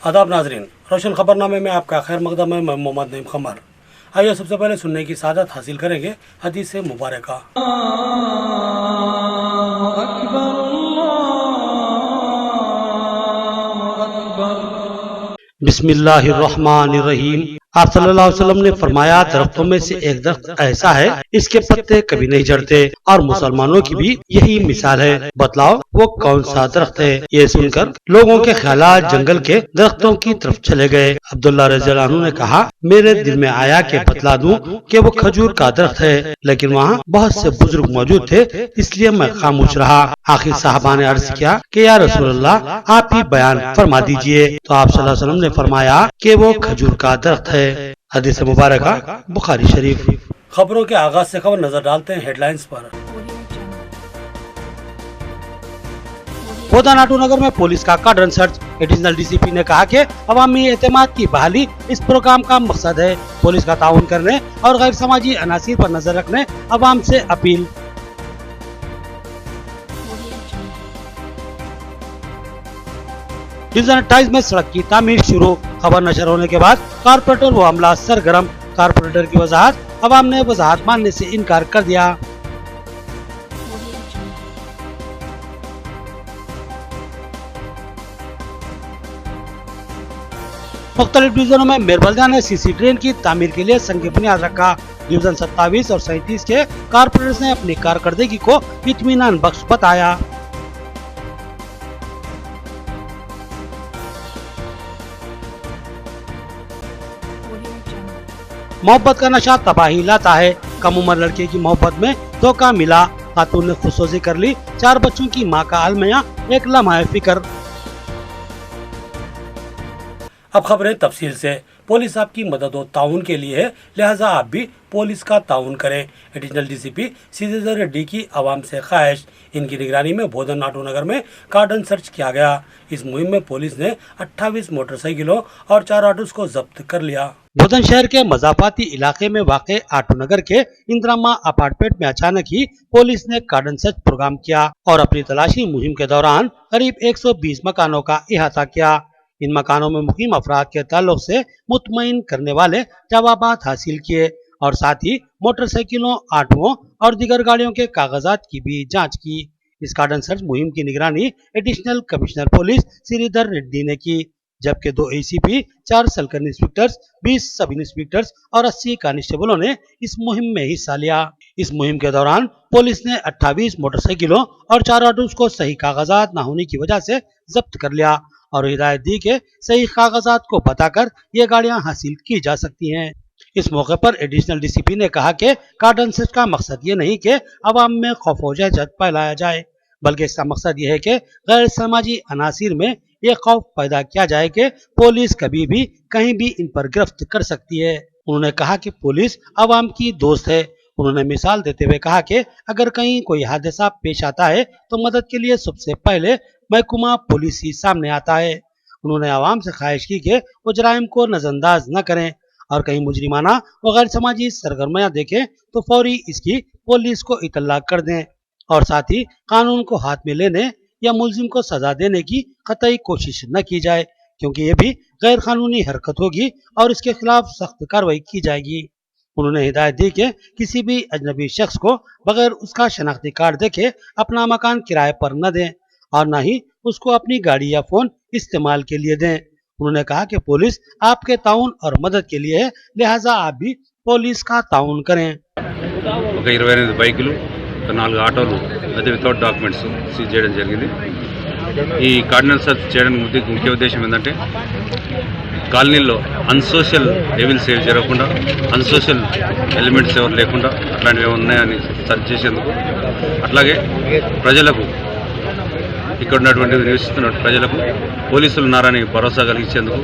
आदाब नाजरीन, रोशन खबरनामे में आपका खैर मकदम है। मैं मोहम्मद नईम खमर। आइए सबसे पहले सुनने की सादत हासिल करेंगे हदीस मुबारका। बिस्मिल्लाहिर्रहमानिर्रहीम। आप सल्लल्लाहु अलैहि वसल्लम ने फरमाया, दरख्तों में से एक दरख्त ऐसा है इसके पत्ते कभी नहीं झड़ते और मुसलमानों की भी यही मिसाल है। बतलाओ वो कौन सा दरख्त है? ये सुनकर लोगों के ख्यालात जंगल के दरख्तों की तरफ चले गए। अब्दुल्लाह रज़ियल्लाहु अन्हु ने कहा, मेरे दिल में आया कि बतला दूं कि वो खजूर का दरख्त है, लेकिन वहाँ बहुत से बुजुर्ग मौजूद थे, इसलिए मैं खामोश रहा। आखिर साहबा ने अर्ज किया कि या रसूल अल्लाह, आप ही बयान फरमा दीजिए। तो आप सल्लल्लाहु अलैहि वसल्लम ने फरमाया कि वो खजूर का दरख्त है। हदीस मुबारका बुखारी शरीफ। खबरों के आगाज से खबर नजर डालते हैं हेडलाइंस पर। गोदा नाटू नगर में पुलिस का कार्डन सर्च। एडिशनल डीसीपी ने कहा कि अवामी एतमाद की बहाली इस प्रोग्राम का मकसद है। पुलिस का ताउन करने और गैर समाजी अनासिर पर नजर रखने अवाम से अपील। डिवीजन 28 में सड़क की तामीर शुरू। खबर नशर होने के बाद कारपोरेटर व अमला सरगर्म। कारपोरेटर की वजाहत, अवाम ने वजाहत मानने से इनकार कर दिया। मुख्तलिफ डिवीजनों में मेरबल्दिया ने सीसी ट्रेन की तामीर के लिए संग बुनियाद रखा। डिवीजन 27 और 37 के कारपोरेटर्स ने अपनी कारकर्दगी को इत्मीनान बख्श बताया। मोहब्बत का नशा तबाही लाता है। कम उम्र लड़के की मोहब्बत में धोखा मिला। खातून ने खुदसोजी कर ली। 4 बच्चों की मां का अलमिया एक लम्हा फिक्र। अब खबरें तफसील से। पुलिस आपकी मदद और ताउन के लिए है, लिहाजा आप भी पुलिस का ताउन करें। एडिशनल डीसीपी सीजेजर रेड्डी की आवाम से ख्वाहिश। इनकी निगरानी में बोधन नाटू नगर में कार्डन सर्च किया गया। इस मुहिम में पुलिस ने 28 मोटरसाइकिलों और 4 ऑटोस को जब्त कर लिया। बोधन शहर के मजाफाती इलाके में वाक़े आटू नगर के इंदिरामा अपार्टमेंट में अचानक ही पुलिस ने कार्डन सर्च प्रोग्राम किया और अपनी तलाशी मुहिम के दौरान करीब 120 मकानों का इहाता किया। इन मकानों में मुकीम अफराद के ताल्लुक से मुतमईन करने वाले जवाबात हासिल किए और साथ ही मोटरसाइकिलों, ऑटोओं और दीगर गाड़ियों के कागजात की भी जांच की। इस कार्डन सर्च मुहिम की निगरानी additional commissioner police Sridhar Reddy ने की, जबकि 2 एसीपी, 4 सर्कल इंस्पेक्टर्स, 20 सब इंस्पेक्टर्स और 80 कांस्टेबलों ने इस मुहिम में हिस्सा लिया। इस मुहिम के दौरान पुलिस ने 28 मोटरसाइकिलों और 4 ऑटोस को सही कागजात न होने की वजह से जब्त कर लिया और हिदायत दी कि सही कागजात को बताकर ये गाड़ियां हासिल की जा सकती हैं। इस मौके पर एडिशनल डीसीपी ने कहा कि कार्डन सर्च का मकसद ये नहीं कि अवाम में खौफ व दहशत फैलाया जाए, बल्कि इसका मकसद ये है कि गैर समाजी अनासिर में ये खौफ पैदा किया जाए कि पुलिस कभी भी कहीं भी इन पर गिरफ्त कर सकती है। उन्होंने कहा कि पुलिस अवाम की दोस्त है। उन्होंने मिसाल देते हुए कहा कि अगर कहीं कोई हादसा पेश आता है तो मदद के लिए सबसे पहले महकमा पुलिस ही सामने आता है। उन्होंने आवाम से ख्वाहिश की कि वो जराइम को नजरअंदाज न करें और कहीं मुजरिमाना व गैर समाजी सरगर्मियां देखें तो फौरी इसकी पुलिस को इतला कर दें और साथ ही कानून को हाथ में लेने या मुलजिम को सजा देने की कतई कोशिश न की जाए, क्योंकि ये भी गैर कानूनी हरकत होगी और इसके खिलाफ सख्त कार्रवाई की जाएगी। उन्होंने हिदायत दी कि किसी भी अजनबी शख्स को बगैर उसका शनाख्ती कार्ड देखे अपना मकान किराए पर न दें और न ही उसको अपनी गाड़ी या फोन इस्तेमाल के लिए दें। उन्होंने कहा कि पुलिस आपके ताउन और मदद के लिए है, लिहाजा आप भी पुलिस का ताउन करें। 28 బైకులు, 4 ఆటోలు అయితే వితౌట్ డాక్యుమెంట్స్ సీజ్ చేయడం జరిగింది। ఈ కార్డినల్ సర్చ్ చేయడానికి ముఖ్య ఉద్దేశం ఏంటంటే కాలనీల్లో అన్సోషల్ ఎవిల్స్ ఏవి జరగకుండా, అన్సోషల్ ఎలిమెంట్స్ ఎవరు లేకుండా అట్లాంటివి ఏమి ఉన్నాయని సర్చ్ చేసేందుకు, అట్లాగే ప్రజలకు ఇక్కడ ఉన్నటువంటి నివసిస్తున్న ప్రజలకు పోలీసులు ఉన్నారని భరోసా కలిగించేందుకు,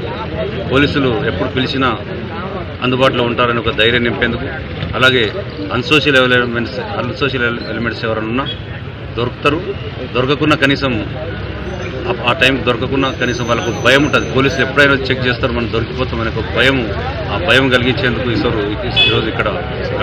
పోలీసులు ఎప్పుడు పిలిచినా అందుబాటులో ఉంటారని ఒక ధైర్యం నింపేందుకు, అలాగే అన్సోషల్ ఎలిమెంట్స్ ఎవరైనా దొరుకుతారు, దొరకకుండా కనీసం ఆ టైం దొరకకుండా కనీసం వాళ్ళకు భయం ఉంటుంది. పోలీసులు ఎప్పుడైనా చెక్ చేస్తారు, మనం దొరికిపోతాం అనే ఒక భయం, ఆ భయం కలిగించేందుకు ఈరోజు ఇక్కడ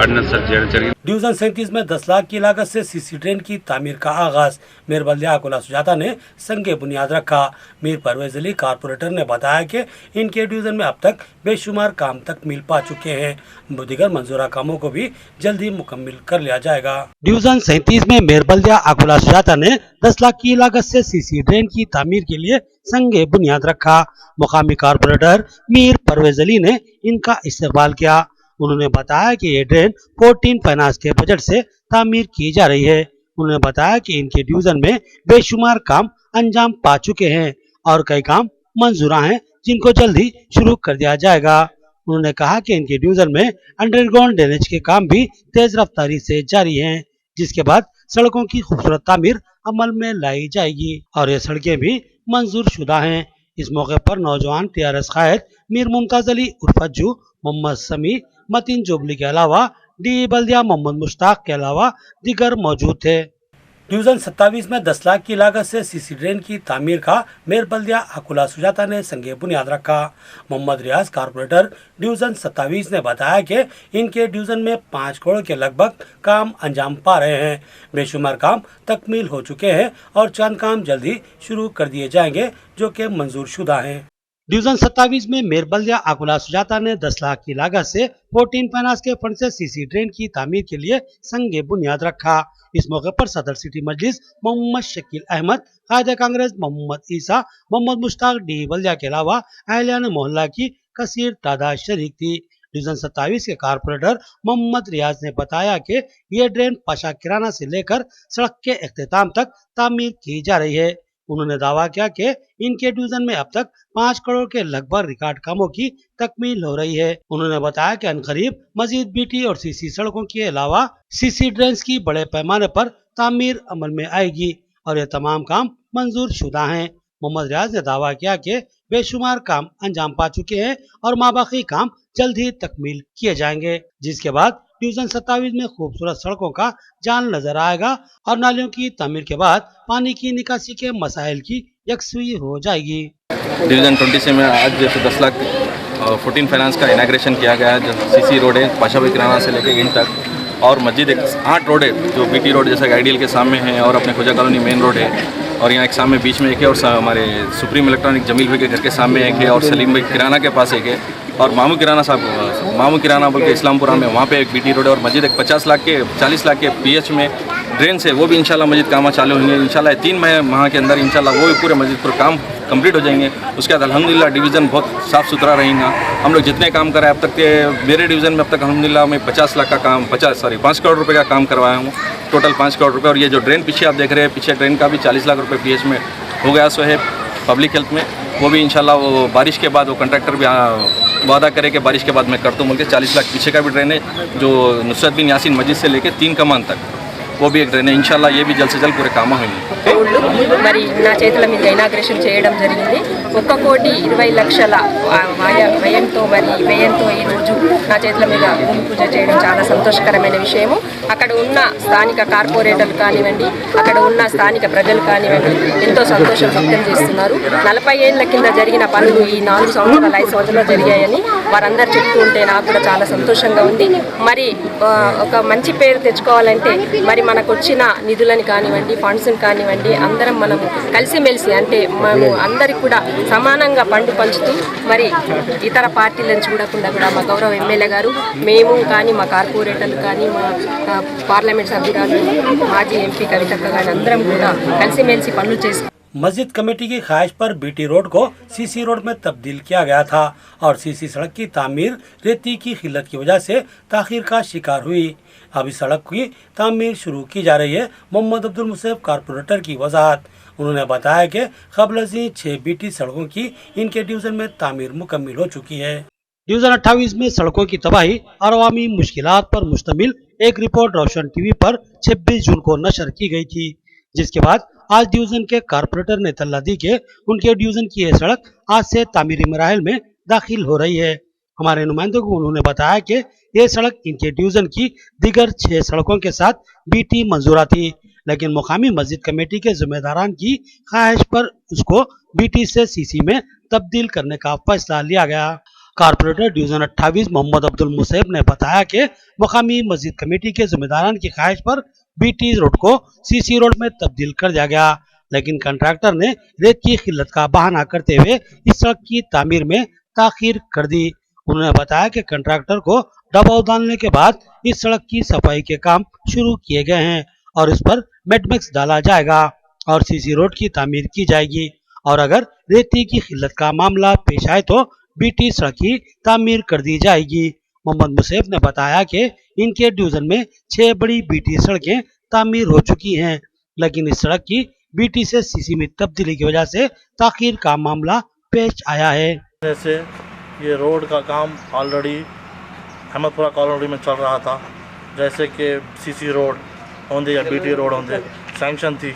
ఆర్డినెన్స్ సెర్చ్ చేయడం జరిగింది. डिवीजन 37 में 10 लाख की लागत से सीसी ड्रेन की तामीर का आगाज मेयर बल्दिया अकोला सुजाता ने संग बुनियाद रखा। मीर परवेज अली कारपोरेटर ने बताया कि इनके डिवीजन में अब तक बेशुमार काम तक मिल पा चुके हैं। दीगर मंजूरा कामों को भी जल्दी मुकम्मल कर लिया जाएगा। डिवीजन 37 में मेयर बल्दिया अकोला सुजाता ने 10 लाख की लागत से सीसी ड्रेन की तामीर के लिए संग बुनियाद रखा। मुकामी कारपोरेटर मीर परवेज अली ने इनका इस्तेमाल किया। उन्होंने बताया कि ये ड्रेन 14 फाइनेंस के बजट से तामीर की जा रही है। उन्होंने बताया कि इनके डिवीजन में बेशुमार काम अंजाम पा चुके हैं और कई काम मंजूरा हैं जिनको जल्दी शुरू कर दिया जाएगा। उन्होंने कहा कि इनके डिवीजन में अंडरग्राउंड ड्रेनेज के काम भी तेज रफ्तारी से जारी हैं, जिसके बाद सड़कों की खूबसूरत तामीर अमल में लाई जाएगी और ये सड़कें भी मंजूर शुदा हैं। इस मौके पर नौजवान टीआरएस कायद मीर मुमताज अली उर्फ अज्जू, मोहम्मद समी, मतीन जोबली के अलावा डी बल्दिया मोहम्मद मुश्ताक के अलावा दीगर मौजूद थे। डिवीजन 27 में 10 लाख की लागत से सीसी ड्रेन की तामीर का मेयर बल्दिया अकोला सुजाता ने संगे बुनियाद रखा। मोहम्मद रियाज कारपोरेटर डिवीजन 27 ने बताया कि इनके डिवीजन में 5 करोड़ के लगभग काम अंजाम पा रहे हैं। बेशुमार काम तकमील हो चुके हैं और चंद काम जल्दी शुरू कर दिए जाएंगे जो कि मंजूर शुदा हैं। डिवीजन 27 में मेयर बल्दिया अकोला सुजाता ने 10 लाख की लागत से 14 फाइनेंस के फंड से सीसी ड्रेन की तामीर के लिए संगे बुनियाद रखा। इस मौके पर सदर सिटी मजलिस मोहम्मद शकील अहमद, कायदे कांग्रेस मोहम्मद ईसा, मोहम्मद मुश्ताक डी बल्दिया के अलावा अहलियान मोहल्ला की कसीर तादाद शरीक थी। डिवीजन 27 के कारपोरेटर मोहम्मद रियाज ने बताया कि ये ड्रेन पाशा किराना से लेकर सड़क के इख्तिताम तक तामीर की जा रही है। उन्होंने दावा किया कि इनके डिवीजन में अब तक 5 करोड़ के लगभग रिकॉर्ड कामों की तकमील हो रही है। उन्होंने बताया कि अनकरीब मजीद बीटी और सीसी सड़कों के अलावा सीसी ड्रेन्स की बड़े पैमाने पर तामीर अमल में आएगी और ये तमाम काम मंजूर शुदा हैं। मोहम्मद रियाज ने दावा किया कि बेशुमार काम अंजाम पा चुके हैं और माबाकी काम जल्द ही तकमील किए जाएंगे, जिसके बाद डिवीजन 27 में खूबसूरत सड़कों का जाल नजर आएगा और नालियों की तामीर के बाद पानी की निकासी के मसाइल की यकसुई हो जाएगी। डिवीजन 20 में आज 10 लाख 14 फाइनेंस का इनाग्रेशन किया गया है। जो सीसी रोड है पाशाभाई किराना से लेकर इन तक, और मस्जिद 8 रोड है जो बीटी रोड जैसा आइडियल के सामने है और अपने खुजा कॉलोनी मेन रोड है, और यहाँ एक सामने बीच में एक है, और हमारे सुप्रीम इलेक्ट्रॉनिक जमील भाई के घर के सामने एक है, और सलीम भाई किराना के पास एक है, और मामू किराना बोल के इस्लामपुरा में वहाँ पे एक बीटी रोड है, और मस्जिद एक 40 लाख के पीएच में ड्रेन से वो भी इंशाल्लाह मस्जिद काम चालू होंगे इंशाल्लाह 3 माह के अंदर इंशाल्लाह वो भी पूरे मस्जिद पर काम कंप्लीट हो जाएंगे। उसके बाद अल्हम्दुलिल्लाह डिवीज़न बहुत साफ़ सुथरा रहेगा। हम लोग जितने काम कराए अब तक के मेरे डिवीज़न में अब तक अल्हम्दुलिल्लाह मैं 5 करोड़ रुपए का काम करवाया हूँ, टोटल 5 करोड़ रुपए। और ये जो ड्रेन पीछे आप देख रहे हैं, पीछे ड्रेन का भी 40 लाख रुपए पीएच में हो गया सो है पब्लिक हेल्थ में, वो भी इंशाल्लाह वो बारिश के बाद वो कंट्रैक्टर भी वादा करे कि बारिश के बाद मैं कर दूँ बोल के 40 लाख पीछे का भी ड्रेन है, जो नुसरत बिन यासीन मस्जिद से लेकर 3 कमान तक वो भी एक డ్రైన్ ఇన్షాల్లా ये भी जल्द से जल्द पूरे काम होंगे। మరి నా చేతుల మీద ఇనాగ్రేషన్ చేయడం జరిగింది। 1,20,00,000 వ్యయంతో ఈ రోజు నా చేతుల మీద భూమి పూజ చేయడం చాలా సంతోషకరమైన విషయము। అక్కడ ఉన్న స్థానిక కార్పొరేటర్లు కానివ్వండి, అక్కడ ఉన్న స్థానిక ప్రజలు కానివ్వండి ఎంతో సంతోషం వ్యక్తం చేస్తున్నారు। 40 ఏళ్ల కింద జరిగిన పనులు ఈ 4 సంవత్సరాలు 5 సంవత్సరాలు జరిగాయని వారందరూ చెప్తూ ఉంటే నాకు కూడా చాలా సంతోషంగా ఉంది। మరి ఒక మంచి పేరు తెచ్చుకోవాలంటే మరి మనకు వచ్చిన నిధులను కానివ్వండి, ఫండ్స్ని కానివ్వండి, అందరం మనం కలిసిమెలిసి అంటే మేము అందరికి కూడా సమానంగా పండు పంచుతూ మరి ఇతర పార్టీలను చూడకుండా కూడా మా గౌరవ ఎమ్మెల్యే గారు, మేము కానీ మా కార్పొరేటర్లు కానీ మా పార్లమెంట్ సభ్యురాలు మాజీ ఎంపీ కవితక్క కానీ అందరం కూడా కలిసిమెలిసి పనులు చేసి मस्जिद कमेटी की ख्वाहिश पर बीटी रोड को सीसी रोड में तब्दील किया गया था और सीसी सड़क की तामीर रेती की किल्लत की वजह से ताखीर का शिकार हुई। अब इस सड़क की तामीर शुरू की जा रही है। मोहम्मद अब्दुल मुसैब कारपोरेटर की वजाहत। उन्होंने बताया कि क़ब्ल से 6 बीटी सड़कों की इनके डिवीज़न में तामीर मुकम्मल हो चुकी है। डिवीज़न 28 में सड़कों की तबाही और अवामी मुश्किलात पर मुश्तमिल एक रिपोर्ट रोशन टीवी पर 26 जून को नशर की गई थी, जिसके बाद आज डिवीजन के कारपोरेटर ने इत्तला दी कि उनके डिवीजन की यह सड़क आज से तामीरी मराहिल में दाखिल हो रही है। हमारे नुमाइंदों को उन्होंने बताया कि ये सड़क इनके डिवीजन की दीगर 6 सड़कों के साथ बीटी मंजूरा थी, लेकिन मुकामी मस्जिद कमेटी के जिम्मेदारान की ख्वाहिश पर उसको बीटी से सीसी में तब्दील करने का फैसला लिया गया। कारपोरेटर डिवीजन 28 मोहम्मद अब्दुल मुसैब ने बताया कि मुकामी मस्जिद कमेटी के जिम्मेदारान की ख्वाहिश पर बीटी रोड को सीसी रोड में तब्दील कर दिया गया, लेकिन कंट्रैक्टर ने रेत की किल्लत का बहाना करते हुए इस सड़क की तामीर में ताखीर कर दी। उन्होंने बताया कि कंट्रैक्टर को दबाव डालने के बाद इस सड़क की सफाई के काम शुरू किए गए हैं और इस पर मेटमिक्स डाला जाएगा और सीसी रोड की तामीर की जाएगी, और अगर रेती की किल्लत का मामला पेश आए तो बीटी सड़क की तामीर कर दी जाएगी। मोहम्मद मुसैब ने बताया कि इनके डिवीजन में 6 बड़ी बीटी सड़कें तामीर हो चुकी हैं, लेकिन इस सड़क की बीटी से सीसी में तब्दीली की वजह से ताखीर का मामला पेश आया है। जैसे ये रोड का काम ऑलरेडी अहमदपुरा कॉलोनी में चल रहा था, जैसे कि सीसी रोड होंदे या बीटी रोड होंदे सैंक्शन थी,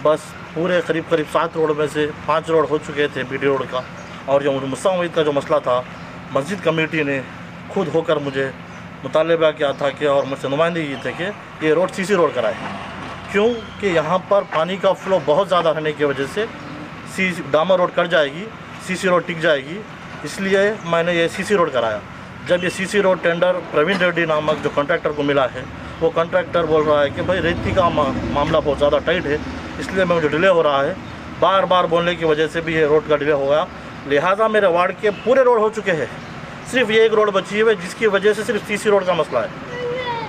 बस पूरे करीब 7 रोड में से 5 रोड हो चुके थे बीटी रोड का। और जो मुस्लिम उम्मीद का जो मसला था, मस्जिद कमेटी ने खुद होकर मुझे मुतालबा किया था कि और मुझसे नुमाइंदे ये थे कि ये रोड सीसी रोड कराए, क्योंकि यहाँ पर पानी का फ्लो बहुत ज़्यादा रहने की वजह से डामर रोड कट जाएगी, सीसी रोड टिक जाएगी, इसलिए मैंने ये सीसी रोड कराया। जब ये CC road tender Praveen Reddy नामक जो कॉन्ट्रैक्टर को मिला है, वो कॉन्ट्रैक्टर बोल रहा है कि भाई रेती का मामला बहुत ज़्यादा टाइट है, इसलिए मुझे डिले हो रहा है। बार बार बोलने की वजह से भी ये रोड का डिले हो गया, लिहाजा मेरे वार्ड के पूरे रोड हो चुके हैं, सिर्फ ये एक रोड बची है जिसकी वजह से सिर्फ सीसी रोड का मसला है।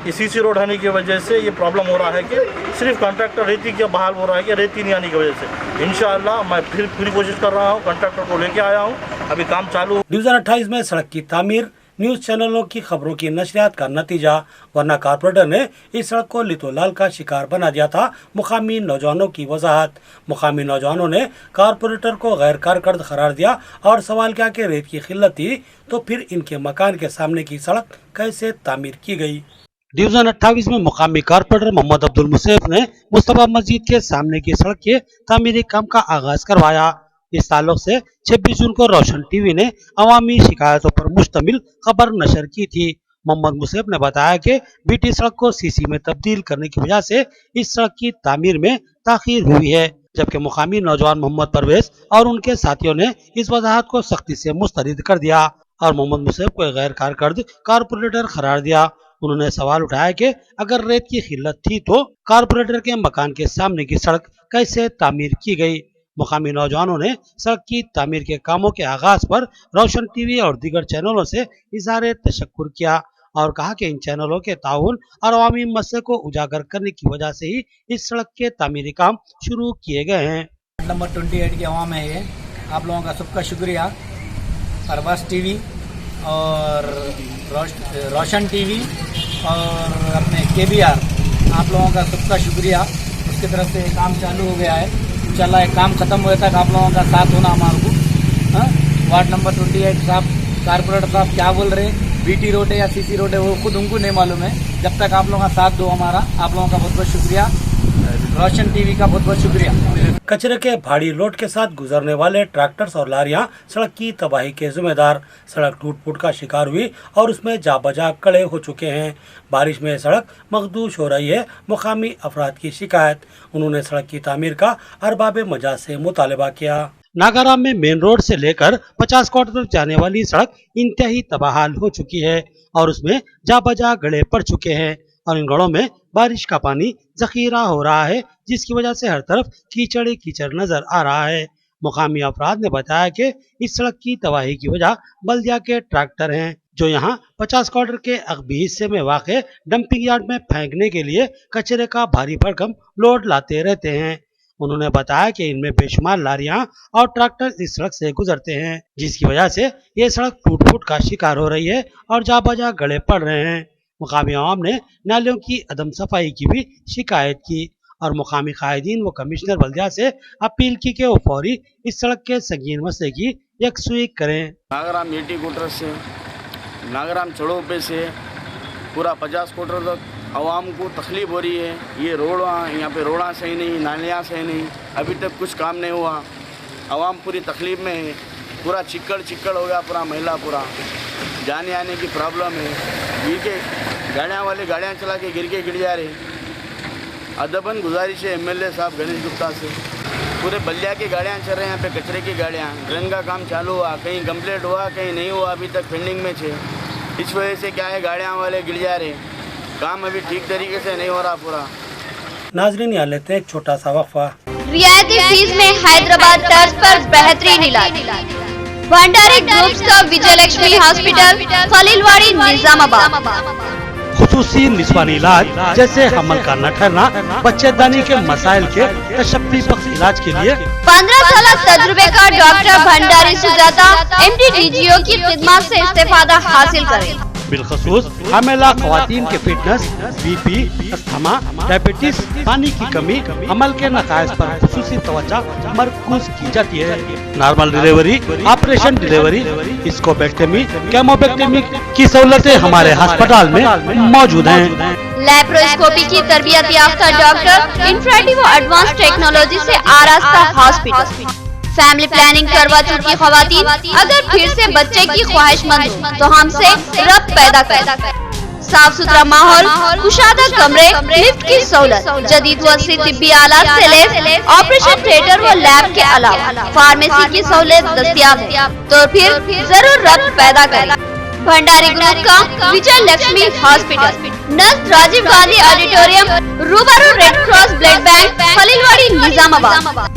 ये सीसी रोड आने की वजह से ये प्रॉब्लम हो रहा है कि सिर्फ कॉन्ट्रैक्टर रेती के बहाल हो रहा है कि रेती नहीं आने की वजह से। इंशाअल्लाह मैं फिर पूरी कोशिश कर रहा हूँ, कॉन्ट्रैक्टर को लेके आया हूँ, अभी काम चालू। डिवीजन 28 में सड़क की तामीर न्यूज चैनलों की खबरों की नशरियात का नतीजा, वरना कारपोरेटर ने इस सड़क को लितोलाल का शिकार बना दिया था। मुकामी नौजवानों की वजाहत, मुकामी नौजवानों ने कारपोरेटर को गैर कारकर्द करार दिया और सवाल किया कि रेत की किल्लत थी तो फिर इनके मकान के सामने की सड़क कैसे तामीर की गई। डिवीजन 28 में मुकामी कारपोरेटर मोहम्मद अब्दुल मुसैब ने मुस्तफा मस्जिद के सामने की सड़क के तामीरी काम का आगाज करवाया। इस ताल्लुक से 26 जून को रोशन टीवी ने अवामी शिकायतों पर मुश्तमिल खबर नशर की थी। मोहम्मद मुसैब ने बताया कि बीटी सड़क को सीसी में तब्दील करने की वजह से इस सड़क की तामीर में ताखीर हुई है, जबकि मुकामी नौजवान मोहम्मद परवेज और उनके साथियों ने इस वजाहत को सख्ती से मुस्तरद कर दिया और मोहम्मद मुसैब को गैर कारकर्द कारपोरेटर करार दिया। उन्होंने सवाल उठाया कि अगर रेत की किल्लत थी तो कारपोरेटर के मकान के सामने की सड़क कैसे तामीर की गई। मुकामी नौजवानों ने सड़क की तामीर के कामों के आगाज पर रोशन टीवी और दीगर चैनलों से इजहार तशक्कुर किया और कहा कि इन चैनलों के ताउन और अवामी मसले को उजागर करने की वजह से ही इस सड़क के तामीरी काम शुरू किए गए हैं। नंबर 28 की आवाम है ये, आप लोगों का सबका शुक्रिया। परवास टीवी और रोशन टीवी और अपने KBR, आप लोगों का सबका शुक्रिया। उसकी तरफ से काम चालू हो गया है, इंशाल्लाह काम खत्म हुए तक आप लोगों का साथ होना हमारे को। वार्ड नंबर 28 साहब, कारपोरेटर साहब क्या बोल रहे हैं, बीटी रोड है या सीसी रोड है वो खुद उनको नहीं मालूम है। जब तक आप लोगों का साथ दो हमारा, आप लोगों का बहुत बहुत शुक्रिया। रोशन टीवी का बहुत बहुत शुक्रिया। कचरे के भारी लोड के साथ गुजरने वाले ट्रैक्टर्स और लारियां सड़क की तबाही के जिम्मेदार। सड़क टूट फूट का शिकार हुई और उसमें जा बजा कड़े हो चुके हैं। बारिश में सड़क मखदूश हो रही है, मुकामी अफराद की शिकायत। उन्होंने सड़क की तामीर का अरबाब मजाज से मुतालबा किया। नागाराम में मेन रोड से लेकर 50 क्वार्टर तक जाने वाली सड़क इंतहाई तबाहाल हो चुकी है और उसमें जा बजा गड़े पड़ चुके हैं और इन गड़ों में बारिश का पानी जखीरा हो रहा है, जिसकी वजह से हर तरफ कीचड़ ही कीचड़ नजर आ रहा है। मुकामी अफराद ने बताया कि इस सड़क की तबाही की वजह बल्दिया के ट्रैक्टर हैं, जो यहाँ 50 क्वार्टर के अगबी हिस्से में वाक़े डंपिंग यार्ड में फेंकने के लिए कचरे का भारी भरकम लोड लाते रहते हैं। उन्होंने बताया कि इनमें बेशुमार लारियां और ट्रैक्टर इस सड़क से गुजरते हैं, जिसकी वजह से ये सड़क टूट फूट का शिकार हो रही है और जा बजा गड़े पड़ रहे हैं। मुकामी आवाम ने नालियों की अदम सफाई की भी शिकायत की और मुकामी कायदीन व कमिश्नर बल्दिया से अपील की कि वो फौरी इस सड़क के संगीन मसले की यकसुई करें। नागराम एटी कोटर से नागराम चढ़ोपे से पूरा 50 कोटर तक आवाम को तकलीफ हो रही है। ये रोड यहाँ पे रोड़ा सही नहीं, नालियाँ सही नहीं, अभी तक कुछ काम नहीं हुआ। आवाम पूरी तकलीफ में है, पूरा चिक्कड़ चिक्कड़ हो गया, पूरा मैला, पूरा जाने आने की प्रॉब्लम है। गिर के गाड़ियाँ वाले गाड़ियाँ चला के गिर जा रहे। अदबन गुजारिश है एमएलए साहब गणेश गुप्ता से, पूरे बलिया की गाड़ियाँ चल रहे हैं यहाँ पे, कचरे की गाड़ियाँ। ड्रेन का काम चालू हुआ, कहीं कंप्लीट हुआ कहीं नहीं हुआ, अभी तक पेंडिंग में थे। इस वजह से क्या है गाड़ियाँ वाले गिर जा रहे, काम अभी ठीक तरीके से नहीं हो रहा पूरा। नाजरीन यहाँ लेते हैं एक छोटा सा वक्फा। रियायती फीस में हैदराबाद तर्ज पर बेहतरीन इलाज। भंडारी ग्रुप्स का विजय लक्ष्मी हॉस्पिटल, खलीलवाड़ी, निजामाबाद। खुसूसी निस्वानी इलाज जैसे हमल का न ठहरना, बच्चेदानी के मसाइल के तशफ़्फ़ी बख्श इलाज के लिए 15 साल तजुर्बे का डॉक्टर भंडारी सुजाता MD-DGO की खिदमत से इस्तेफादा हासिल करें। बिलखसूस हमेला ख्वातीन के फिटनेस, BP, अस्थमा, डायबिटीज, पानी की कमी, अमल के नकायस पर खुसूसी तवज्जो मरकूज की जाती है। नॉर्मल डिलीवरी, ऑपरेशन डिलीवरी, स्कोपेक्टमी, केमोपेक्टमी की सहूलतें हमारे अस्पताल में मौजूद हैं। लैप्रोस्कोपी की तरबियत याफ्ता डॉक्टर, इंफ्रारेड व एडवांस टेक्नोलॉजी से आरास्ता हॉस्पिटल। फैमिली प्लानिंग करवा चुकी खवातीन अगर फिर से बच्चे की ख्वाहिशमंद हो तो हमसे रब्त पैदा करें। साफ सुथरा माहौल, कुशादा कमरे, लिफ्ट की सहूलत, जदीद व तिब्बी आलात से लैस ऑपरेशन थिएटर व लैब के अलावा फार्मेसी की सहूलत दस्तयाब है, तो फिर जरूर रब्त पैदा करें। भंडारी ग्रुप का विजय लक्ष्मी हॉस्पिटल, नज़दीक राजीव गांधी ऑडिटोरियम, रूबरू red cross blood bank, Khaleelwadi, Nizamabad.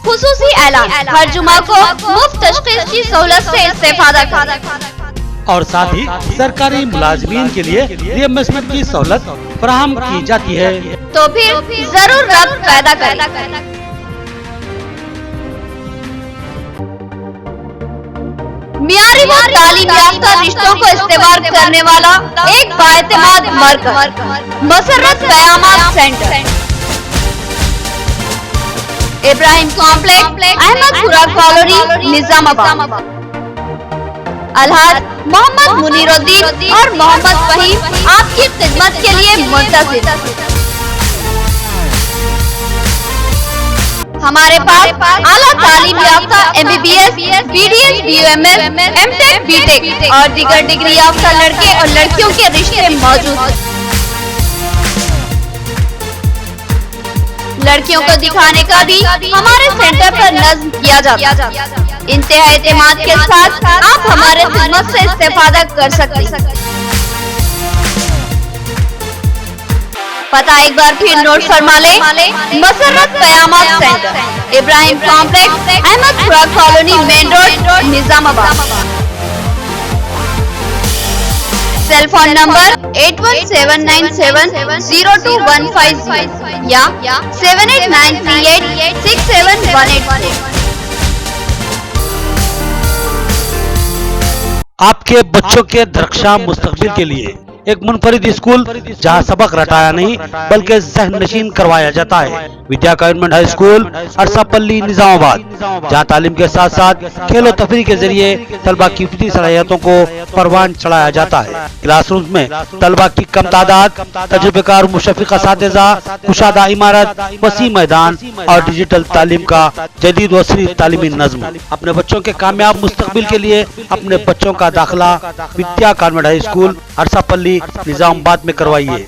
खुसूसी ऐलान, हर जुमा को मुफ्त तशखीस की सहूलत से इस्तेफादा करें और साथ ही सरकारी मुलाजमीन के लिए रिएम्बर्समेंट की सहूलत फराहम की जाती है, तो फिर जरूर रब्त पैदा करें। मियारी व तालीम याफ्ता रिश्तों को इस्तेमाल करने वाला एक बाएतमाद मरकज, मसर्रत क़यामत centre, Ibrahim complex, Ahmedpura colony, Nizamabad. Alhaj Mohammed Muneeruddin और मोहम्मद फहीम आपकी खिदमत के लिए मुंतज़िर। हमारे पास आला तालीम याफ्ता MBBS, BDS, BUMS, MTech, BTech और दीगर डिग्री याफ्ता लड़के और लड़कियों के रिश्ते मौजूद हैं। लड़कियों को दिखाने का भी हमारे सेंटर पर नज़्म किया जाता है। इंतहा एतमाद के साथ आप हमारे खिदमत से इस्तेफादा कर सकते हैं। पता एक बार फिर नोट फरमा ले, मसर्रत क़यामत centre, Ibrahim complex, Ahmedpura colony, main road, Nizamabad. Cell phone number 8179702150 या 7893867181। आपके बच्चों के दरख्शां मुस्तकबिल के लिए एक मुनफरिद स्कूल जहां सबक रटाया नहीं बल्कि ज़हन नशीन करवाया जाता है। विद्या government high school, Arsapalli, Nizamabad, जहां तालीम के साथ साथ खेलो तफरी के जरिए तलबा की फितरी सलाहियतों को परवान चढ़ाया जाता है। क्लासरूम में तलबा की कम तादाद, तजुर्बेकार मुशफ़िक़ असातिज़ा, कुशादा इमारत, वसी मैदान और डिजिटल तालीम का जदीद व सरी तालीमी नज़्म। अपने बच्चों के कामयाब मुस्तकबिल के लिए अपने बच्चों का दाखिला विद्या government high school, Arsapalli, Nizamabad में करवाइए।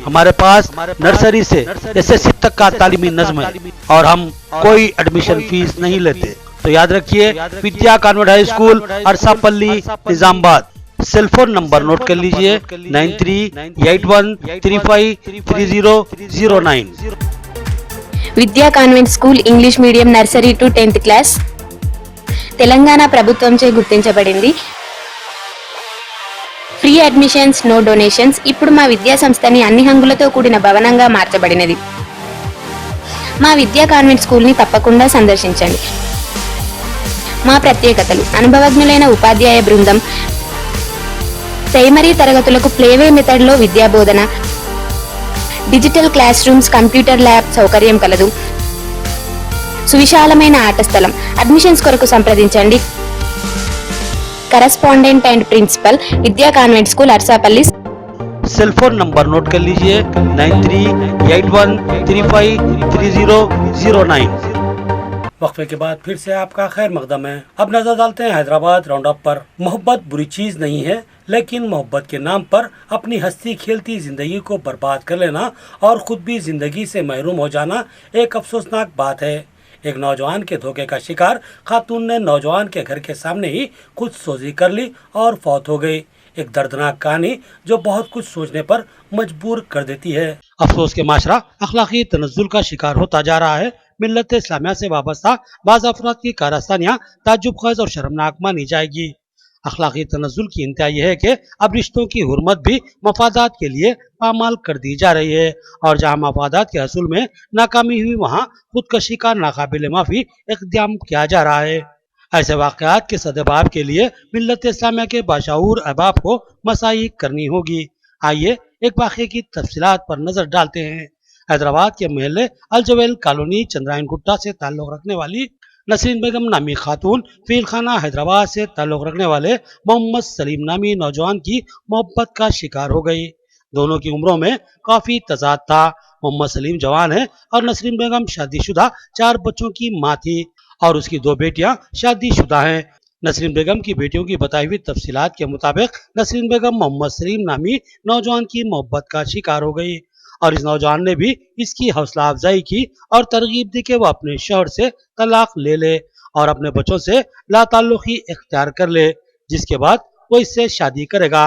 हमारे पास नर्सरी से SS तक का तालीमी नज़्म है और हम कोई एडमिशन फीस नहीं लेते। तो याद रखिए, Vidya convent high school, Arsapalli, Nizamabad. Cell phone number note कर लीजिए 9381353009। Vidya convent school English medium nursery to 10th class Telangana ప్రభుత్వంచే గుర్తించబడింది. Free admissions, no donations. ఇప్పుడు మా విద్యా సంస్థని అన్ని హంగులతో కూడిన భవనంగా మార్చబడినది. మా విద్యా కాన్వెంట్ స్కూల్ని తప్పకుండా సందర్శించండి. మా ప్రత్యేకతలు: అనుభవజ్ఞులైన ఉపాధ్యాయ బృందం, ప్రైమరీ తరగతులకు ప్లేవే మెథడ్లో విద్యా బోధన, digital classrooms, computer lab సౌకర్యం కలదు. సువిశాలమైన ఆట స్థలం. అడ్మిషన్స్ కొరకు సంప్రదించండి. Correspondent and principal, Vidya convent school, Arsapalli. Cell phone number note कर लीजिए 9381353009। वक्फे के बाद फिर से आपका खैर मकदम है। अब नजर डालते हैं हैदराबाद राउंड अप पर। मोहब्बत बुरी चीज नहीं है, लेकिन मोहब्बत के नाम पर अपनी हंसती खेलती जिंदगी को बर्बाद कर लेना और खुद भी जिंदगी से महरूम हो जाना एक अफसोसनाक बात है। एक नौजवान के धोखे का शिकार खातून ने नौजवान के घर के सामने ही खुद सोजी कर ली और फौत हो गई। एक दर्दनाक कहानी जो बहुत कुछ सोचने पर मजबूर कर देती है। अफसोस के माशरा अखलाकी तनज़्ज़ुल का शिकार होता जा रहा है। मिल्लत इस्लामिया से वाबस्ता बाज़ अफराद की कारस्तानियाँ ताज्जुब ख़ेज़ और शर्मनाक मानी जाएगी। अखलाकी तनज़्ज़ुल की इंतहा यह है कि अब रिश्तों की हुर्मत भी मफादात के लिए पामाल कर दी जा रही है और जहाँ मफादात के असूल में नाकामी हुई वहाँ खुदकशी का नाकाबिल माफ़ी इक़दाम किया जा रहा है। ऐसे वाक़यात के सद्भाव के लिए मिल्लत इस्लामिया के बाशऊर अहबाब को मसाई करनी होगी। आइए एक वाक़े की तफसीलात पर नजर डालते हैं। हैदराबाद के महल्ले अलजवेल कॉलोनी चंद्रायन गुट्टा से ताल्लुक़ रखने वाली नसरीन बेगम नामी खातून फील खाना हैदराबाद से ताल्लुक़ रखने वाले मोहम्मद सलीम नामी नौजवान की मोहब्बत का शिकार हो गई। दोनों की उम्रों में काफी तजाद था। मोहम्मद सलीम जवान है और नसरीन बेगम शादीशुदा 4 बच्चों की मां थी और उसकी 2 बेटियां शादीशुदा हैं। नसरीन बेगम की बेटियों की बताई हुई तफसीलात के मुताबिक नसरीन बेगम मोहम्मद सलीम नामी नौजवान की मोहब्बत का शिकार हो गई और इस नौजवान ने भी इसकी हौसला अफजाई की और तरगीब दी कि वो अपने शौहर से तलाक ले ले और अपने बच्चों से लाताल्लुकी इख्तियार कर ले, जिसके बाद वो इससे शादी करेगा।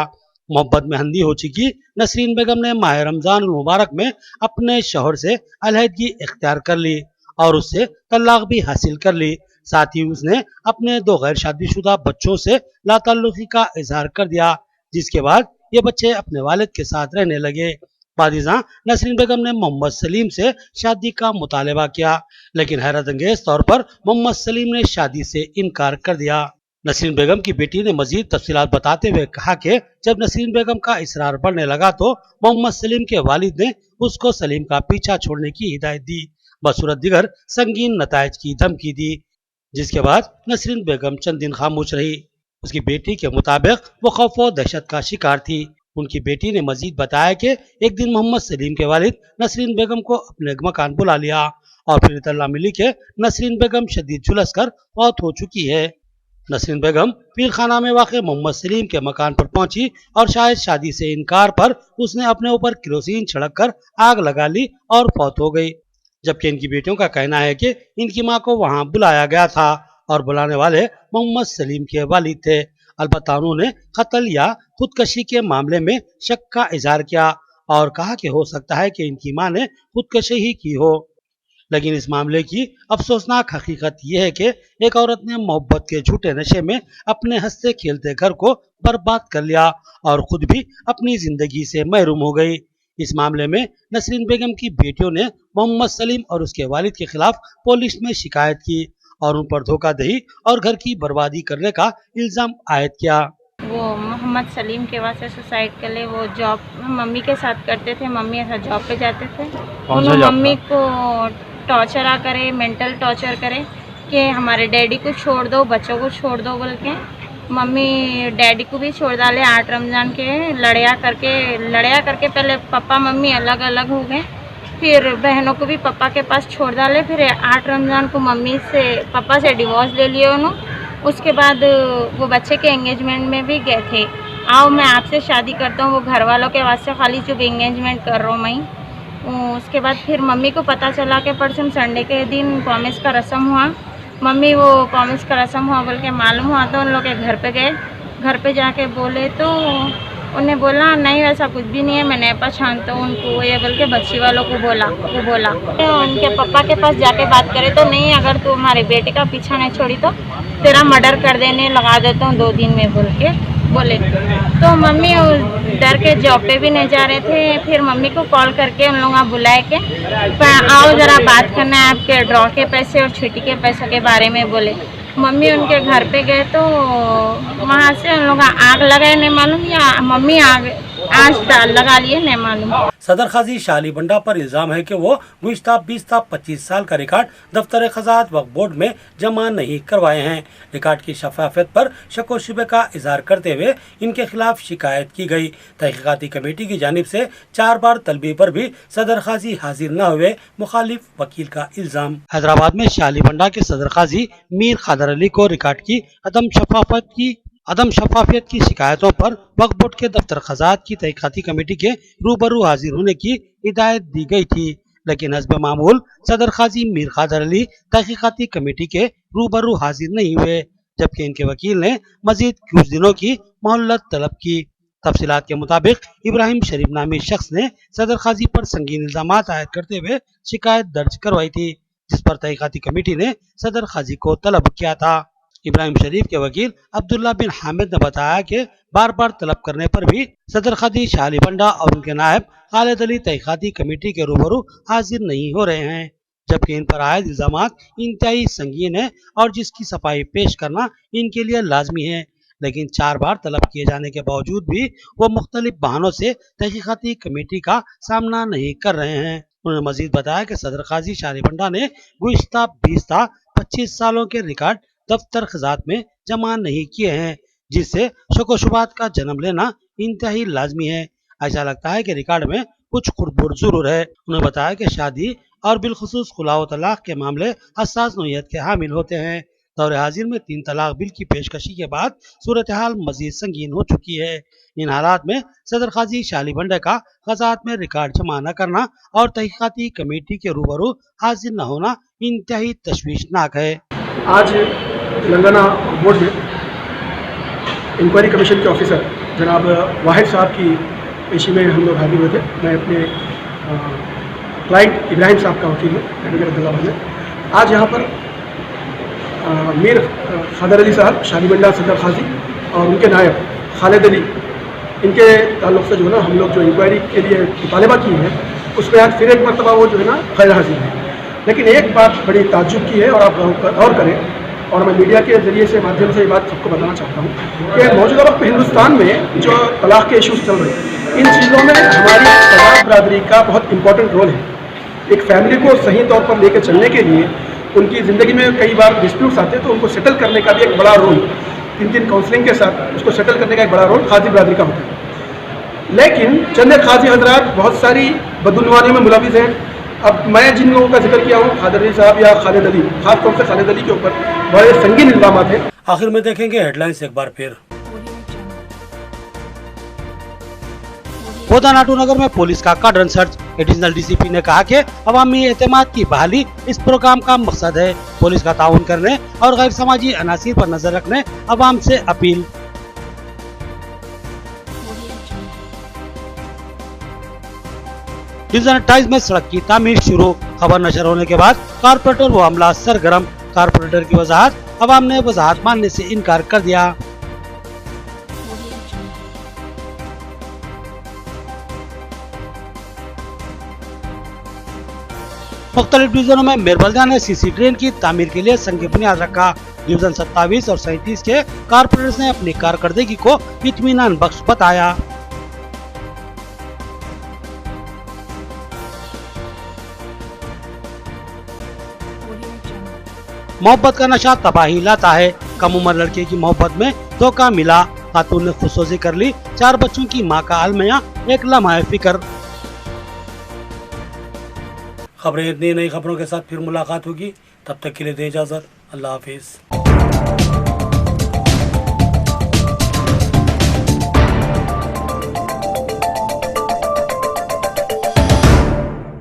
मोहब्बत में अंधी हो चुकी नसरीन बेगम ने माह रमजान मुबारक में अपने शौहर से अलहदगी इख्तियार कर ली और उससे तलाक भी हासिल कर ली। साथ ही उसने अपने 2 गैर शादीशुदा बच्चों से लाताल्लुकी का इजहार कर दिया, जिसके बाद ये बच्चे अपने वालिद के साथ रहने लगे। बादिज़ा नसरीन बेगम ने मोहम्मद सलीम से शादी का मुतालबा किया, लेकिन हैरत अंगेज तौर पर मोहम्मद सलीम ने शादी से इनकार कर दिया। नसरीन बेगम की बेटी ने मजीद तफसीलात बताते हुए कहा कि जब नसरीन बेगम का इसरार बढ़ने लगा तो मोहम्मद सलीम के वालिद ने उसको सलीम का पीछा छोड़ने की हिदायत दी, बसूरत दिगर संगीन नताइज की धमकी दी, जिसके बाद नसरीन बेगम चंद दिन खामोश रही। उसकी बेटी के मुताबिक वो खौफ व दहशत का शिकार थी। उनकी बेटी ने मजीद बताया कि एक दिन मोहम्मद सलीम के वालिद नसरीन बेगम को अपने मकान बुला लिया और फिर इत्तला मिली कि नसरीन बेगम शदीद झुलस कर फौत हो चुकी है। नसरीन बेगम पीर खाना में वाक़ मोहम्मद सलीम के मकान पर पहुंची और शायद शादी से इनकार पर उसने अपने ऊपर केरोसिन छिड़क कर आग लगा ली और फौत हो गई, जबकि इनकी बेटियों का कहना है कि इनकी मां को वहां बुलाया गया था और बुलाने वाले मोहम्मद सलीम के वालिद थे। अलबत्ता उन्होंने कत्ल या खुदकशी के मामले में शक का इजहार किया और कहा कि हो सकता है कि इनकी मां ने खुदकशी ही की हो, लेकिन इस मामले की अफसोसनाक हकीकत यह है कि एक औरत ने मोहब्बत के झूठे नशे में अपने हंसते खेलते घर को बर्बाद कर लिया और खुद भी अपनी जिंदगी से महरूम हो गई। इस मामले में नसरीन बेगम की बेटियों ने मोहम्मद सलीम और उसके वालिद के खिलाफ पुलिस में शिकायत की और उन पर धोखाधड़ी और घर की बर्बादी करने का इल्जाम आयद किया। वो मोहम्मद सलीम के वास्ते सुसाइड के लिए वो जॉब मम्मी के साथ करते थे। मम्मी ऐसा जॉब पे जाते थे, उन्होंने मम्मी को टॉर्चर करे, मेंटल टॉर्चर करे कि हमारे डैडी को छोड़ दो, बच्चों को छोड़ दो बोल के। मम्मी डैडी को भी छोड़ डाले 8 रमज़ान के लड़या करके पहले पापा मम्मी अलग अलग हो गए, फिर बहनों को भी पापा के पास छोड़ डाले। फिर 8 रमज़ान को मम्मी से पापा से डिवोर्स ले लिए उन्होंने। उसके बाद वो बच्चे के एंगेजमेंट में भी गए थे, आओ मैं आपसे शादी करता हूँ, वो घर वालों के वास्ते खाली चुप एंगेजमेंट कर रहा हूँ मैं। उसके बाद फिर मम्मी को पता चला कि परसों संडे के दिन प्रॉमिस का रस्म हुआ। मम्मी वो प्रॉमिस का रस्म हुआ बोल के मालूम हुआ तो उन लोग के घर पे गए। घर पे जाके बोले तो उन्हें बोला नहीं वैसा कुछ भी नहीं है, मैं नहीं पहचानता हूँ उनको, ये बोल के बच्ची वालों को बोला। उनके पापा के पास जाके बात करे तो नहीं, अगर तू हमारे बेटे का पीछा नहीं छोड़ी तो तेरा मर्डर कर देने लगा देता हूँ 2 दिन में बोल के बोले। तो मम्मी डर के जॉब पे भी नहीं जा रहे थे। फिर मम्मी को कॉल करके उन लोग बुलाए के आओ ज़रा बात करना है आपके ड्रॉ के पैसे और छुट्टी के पैसों के बारे में बोले। मम्मी उनके घर पे गए तो वहाँ से उन लोग आग लगाए, नहीं मालूम या मम्मी आज लगा लिए, नहीं मालूम। सदर काजी शाली बंडा पर इल्जाम है कि वो गुज़िश्ता 20-25 साल का रिकॉर्ड दफ्तर खजात वक्फ बोर्ड में जमा नहीं करवाए हैं। रिकॉर्ड की शफाफियत पर शक व शुबे का इजहार करते हुए इनके खिलाफ शिकायत की गई। तहकीकाती कमेटी की जानिब से 4 बार तलबी पर भी सदर काजी हाजिर न हुए, मुखालिफ वकील का इल्जाम। हैदराबाद में शाली बंडा के सदर काजी मीर खादर अली को रिकॉर्ड की अदम शफाफियत की शिकायतों पर वक्फ बोर्ड के दफ्तर खजात की तहकीकाती कमेटी के रूबरू हाजिर होने की हिदायत दी गई थी, लेकिन हस्ब मामूल सदर काजी मीर खादर अली तहकीकाती कमेटी के रूबरू हाजिर नहीं हुए, जबकि इनके वकील ने मजीद कुछ दिनों की मोहलत तलब की। तफसीलात के मुताबिक इब्राहिम शरीफ नामी शख्स ने सदर काजी पर संगीन इल्जामात आयद करते हुए शिकायत दर्ज करवाई थी, जिस पर तहकीकाती कमेटी ने सदर काजी को तलब किया था। इब्राहिम शरीफ के वकील अब्दुल्ला बिन हामिद ने बताया कि बार बार तलब करने पर भी सदर काजी शाली बंडा और उनके नायब खालिद अली तहकीकाती कमेटी के रूबरू हाजिर नहीं हो रहे हैं, जबकि इन पर आयद इल्जामात इंतहाई संगीन है और जिसकी सफाई पेश करना इनके लिए लाजमी है। लेकिन 4 बार तलब किए जाने के बावजूद भी वो मुख्तलिफ बहानों से तहकीकाती कमेटी का सामना नहीं कर रहे हैं। उन्होंने मजीद बताया कि सदर काजी शाली बंडा ने गुज़िश्ता 20-25 सालों के रिकॉर्ड दफ्तर खजात में जमा नहीं किए हैं, जिससे शक व शुबात का जन्म लेना इंतहाई लाजमी है। ऐसा लगता है कि रिकॉर्ड में कुछ खुरदबुर जरूर है। उन्होंने बताया कि शादी और बिलखुसूस खुला व तलाक के मामले हसास नोयत के हामिल होते हैं। दौर हाजिर में 3 तलाक बिल की पेशकशी के बाद सूरत हाल मजीद संगीन हो चुकी है। इन हालात में सदर काजी शाली बंडा का खजात में रिकॉर्ड जमा न करना और तहकीकाती कमेटी के रूबरू हाजिर न होना इंतहाई तशवीशनाक है। आज तेलंगाना बोर्ड में इंक्वायरी कमीशन के ऑफिसर जनाब वाहिद साहब की पेशी में हम लोग हाजिर हुए थे। मैं अपने क्लाइंट इब्राहिम साहब का वकील हूँ, एडवोकेट अब्दुल्ला में। आज यहाँ पर मीर खादर अली साहब शाली बंडा सदर काजी और उनके नायब खालिद अली, इनके ताल्लुक से जो है ना हम लोग जो इंक्वायरी के लिए मुतालबा की है उसमें आज फिर एक मरतबा वो जो है ना गैर हाजिर है। लेकिन एक बात बड़ी ताज्जुब की है और आप गौर करें, और मैं मीडिया के ज़रिए से माध्यम से ये बात सबको बताना चाहता हूँ कि मौजूदा वक्त में हिंदुस्तान में जो तलाक के इशूज़ चल रहे हैं, इन चीज़ों में हमारी तलाक बरादरी का बहुत इंपॉर्टेंट रोल है। एक फैमिली को सही तौर पर लेकर चलने के लिए उनकी ज़िंदगी में कई बार डिस्प्यूट्स आते हैं, तो उनको सेटल करने का भी एक बड़ा रोल, 3 काउंसलिंग के साथ उसको सेटल करने का एक बड़ा रोल खाजी बरादरी का होता है। लेकिन चंद खाजी हजरात बहुत सारी बदउनवानियों में मुलविस हैं। अब मैं जिन लोगों का जिक्र किया हूँ, खादर अली साहब या खालिद अली, खास तौर से खालिद अली के ऊपर बड़े संगीन इल्जाम हैं। आखिर में देखेंगे हेडलाइंस एक बार फिर। नाटू नगर में पुलिस का कार्डन सर्च। एडिशनल डीसीपी ने कहा कि अवामी एतमाद की बहाली इस प्रोग्राम का मकसद है। पुलिस का ताउन करने और गैर समाजी अनासिर पर नजर रखने अवाम से अपील। डिवीजन 28 में सड़क की तामीर शुरू। खबर नशर होने के बाद कारपोरेटर व अमला सरगर्म। कारपोरेटर की वजाहत, अवाम ने वजाहत मानने से इनकार कर दिया। मुख्तलिफ डिवीजनों में मेयर बल्दिया ने सीसी ट्रेन की तामीर के लिए संग बुनियाद रखा। डिवीजन 27 और 37 के कारपोरेटर्स ने अपनी कारकर्दगी को इत्मीनान बख्श बताया। मोहब्बत का नशा तबाही लाता है। कम उम्र लड़के की मोहब्बत में धोखा मिला। खातून ने खुदसोजी कर ली। 4 बच्चों की मां का अलमिया, एक लम्हा फिक्र। खबरें इतनी, नई खबरों के साथ फिर मुलाकात होगी। तब तक के लिए दे इजाजत। अल्लाह हाफिज।